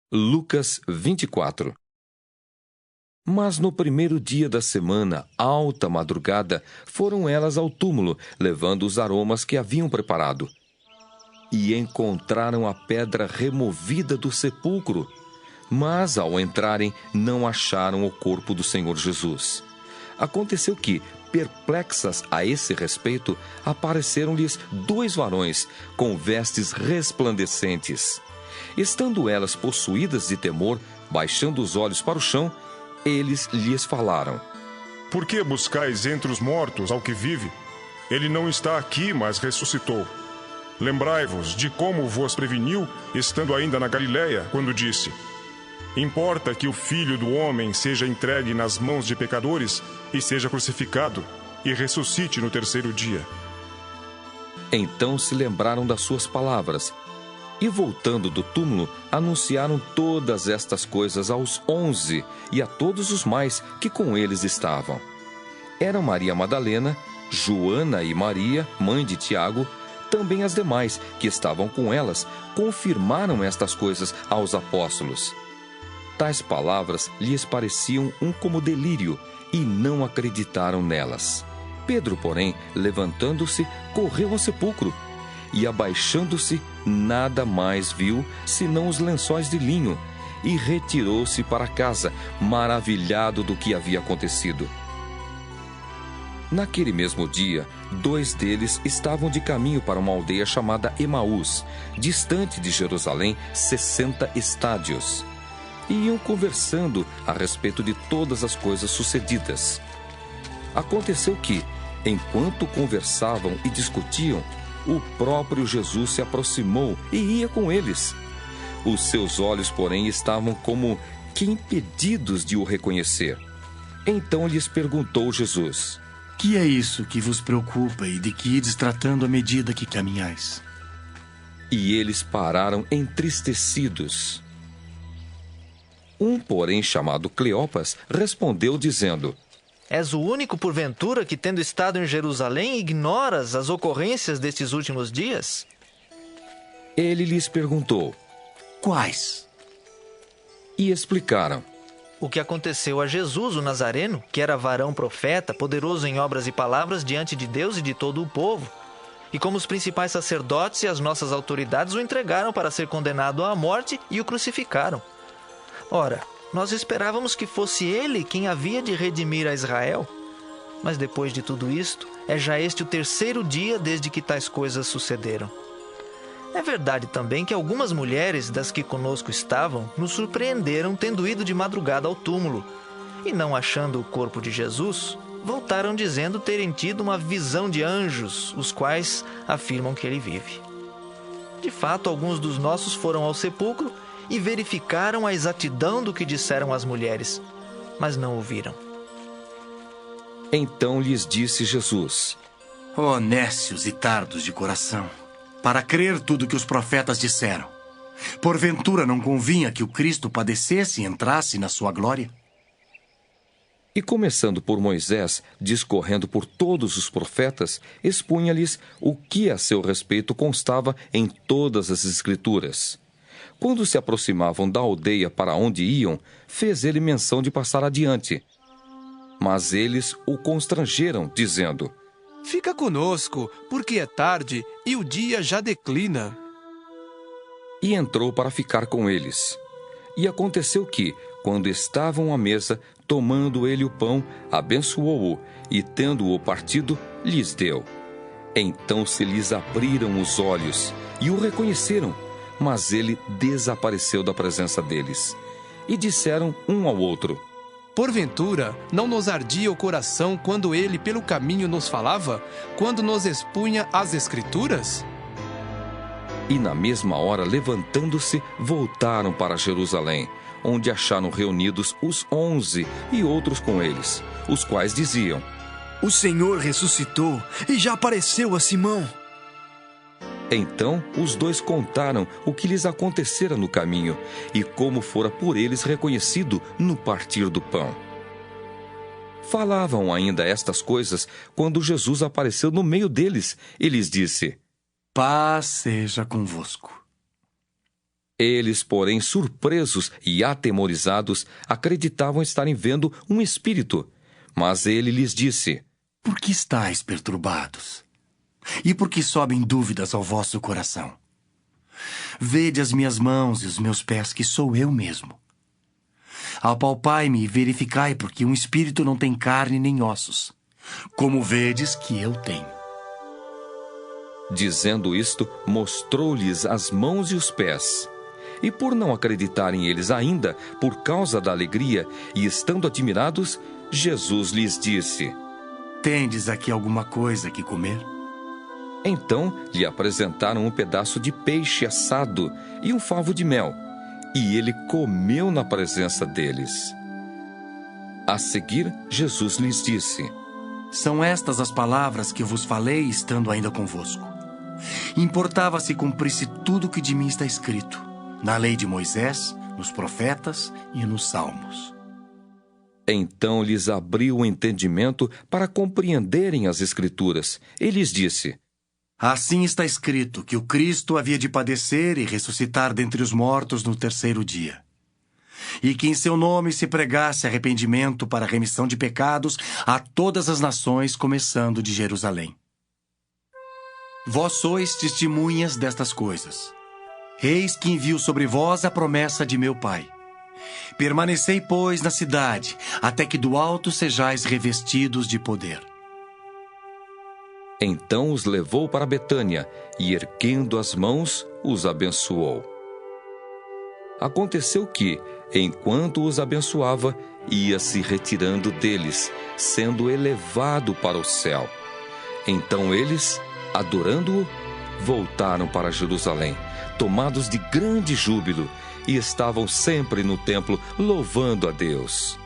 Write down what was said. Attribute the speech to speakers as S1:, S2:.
S1: Lucas 24. Mas no primeiro dia da semana, alta madrugada, foram elas ao túmulo, levando os aromas que haviam preparado. E encontraram a pedra removida do sepulcro. Mas, ao entrarem, não acharam o corpo do Senhor Jesus. Aconteceu que, perplexas a esse respeito, apareceram-lhes 2 varões, com vestes resplandecentes. Estando elas possuídas de temor, baixando os olhos para o chão, eles lhes falaram:
S2: Por que buscais entre os mortos ao que vive? Ele não está aqui, mas ressuscitou. Lembrai-vos de como vos preveniu, estando ainda na Galiléia, quando disse: Importa que o Filho do Homem seja entregue nas mãos de pecadores e seja crucificado, e ressuscite no 3º dia.
S1: Então se lembraram das suas palavras, e voltando do túmulo, anunciaram todas estas coisas aos 11 e a todos os mais que com eles estavam. Eram Maria Madalena, Joana e Maria, mãe de Tiago. Também as demais que estavam com elas confirmaram estas coisas aos apóstolos. Tais palavras lhes pareciam como delírio e não acreditaram nelas. Pedro, porém, levantando-se, correu ao sepulcro e, abaixando-se, nada mais viu senão os lençóis de linho, e retirou-se para casa, maravilhado do que havia acontecido. Naquele mesmo dia, 2 deles estavam de caminho para uma aldeia chamada Emaús, distante de Jerusalém 60 estádios, e iam conversando a respeito de todas as coisas sucedidas. Aconteceu que, enquanto conversavam e discutiam, o próprio Jesus se aproximou e ia com eles. Os seus olhos, porém, estavam como que impedidos de o reconhecer. Então lhes perguntou Jesus:
S3: Que é isso que vos preocupa e de que ides tratando à medida que caminhais?
S1: E eles pararam entristecidos. Um, porém, chamado Cleopas, respondeu dizendo:
S4: És o único, porventura, que, tendo estado em Jerusalém, ignoras as ocorrências destes últimos dias?
S1: Ele lhes perguntou:
S3: Quais?
S1: E explicaram:
S4: O que aconteceu a Jesus, o Nazareno, que era varão profeta, poderoso em obras e palavras diante de Deus e de todo o povo, e como os principais sacerdotes e as nossas autoridades o entregaram para ser condenado à morte e o crucificaram. Ora, nós esperávamos que fosse ele quem havia de redimir a Israel. Mas depois de tudo isto, é já este o 3º dia desde que tais coisas sucederam. É verdade também que algumas mulheres das que conosco estavam nos surpreenderam tendo ido de madrugada ao túmulo, e não achando o corpo de Jesus, voltaram dizendo terem tido uma visão de anjos, os quais afirmam que ele vive. De fato, alguns dos nossos foram ao sepulcro e verificaram a exatidão do que disseram as mulheres, mas não o viram.
S1: Então lhes disse Jesus:
S3: Ó nécios e tardos de coração, para crer tudo que os profetas disseram. Porventura não convinha que o Cristo padecesse e entrasse na sua glória?
S1: E começando por Moisés, discorrendo por todos os profetas, expunha-lhes o que a seu respeito constava em todas as Escrituras. Quando se aproximavam da aldeia para onde iam, fez ele menção de passar adiante. Mas eles o constrangeram, dizendo:
S5: Fica conosco, porque é tarde e o dia já declina.
S1: E entrou para ficar com eles. E aconteceu que, quando estavam à mesa, tomando ele o pão, abençoou-o, e tendo-o partido, lhes deu. Então se lhes abriram os olhos, e o reconheceram, mas ele desapareceu da presença deles. E disseram um ao outro:
S5: Porventura, não nos ardia o coração quando ele pelo caminho nos falava, quando nos expunha as Escrituras?
S1: E na mesma hora, levantando-se, voltaram para Jerusalém, onde acharam reunidos os 11 e outros com eles, os quais diziam:
S6: O Senhor ressuscitou e já apareceu a Simão.
S1: Então os 2 contaram o que lhes acontecera no caminho e como fora por eles reconhecido no partir do pão. Falavam ainda estas coisas quando Jesus apareceu no meio deles e lhes disse:
S3: Paz seja convosco.
S1: Eles, porém, surpresos e atemorizados, acreditavam estarem vendo um espírito. Mas ele lhes disse:
S3: Por que estáis perturbados? E por que sobem dúvidas ao vosso coração? Vede as minhas mãos e os meus pés, que sou eu mesmo. Apalpai-me e verificai, porque um espírito não tem carne nem ossos, como vedes que eu tenho.
S1: Dizendo isto, mostrou-lhes as mãos e os pés. E por não acreditarem eles ainda, por causa da alegria, e estando admirados, Jesus lhes disse:
S3: Tendes aqui alguma coisa que comer?
S1: Então lhe apresentaram um pedaço de peixe assado e um favo de mel, e ele comeu na presença deles. A seguir, Jesus lhes disse:
S3: São estas as palavras que vos falei estando ainda convosco. Importava se cumprisse tudo o que de mim está escrito, na lei de Moisés, nos profetas e nos salmos.
S1: Então lhes abriu o entendimento para compreenderem as Escrituras. E lhes disse:
S3: Assim está escrito que o Cristo havia de padecer e ressuscitar dentre os mortos no terceiro dia. E que em seu nome se pregasse arrependimento para a remissão de pecados a todas as nações, começando de Jerusalém. Vós sois testemunhas destas coisas. Eis que envio sobre vós a promessa de meu Pai. Permanecei, pois, na cidade, até que do alto sejais revestidos de poder.
S1: Então os levou para Betânia e, erguendo as mãos, os abençoou. Aconteceu que, enquanto os abençoava, ia se retirando deles, sendo elevado para o céu. Então eles, adorando-o, voltaram para Jerusalém, tomados de grande júbilo, e estavam sempre no templo louvando a Deus.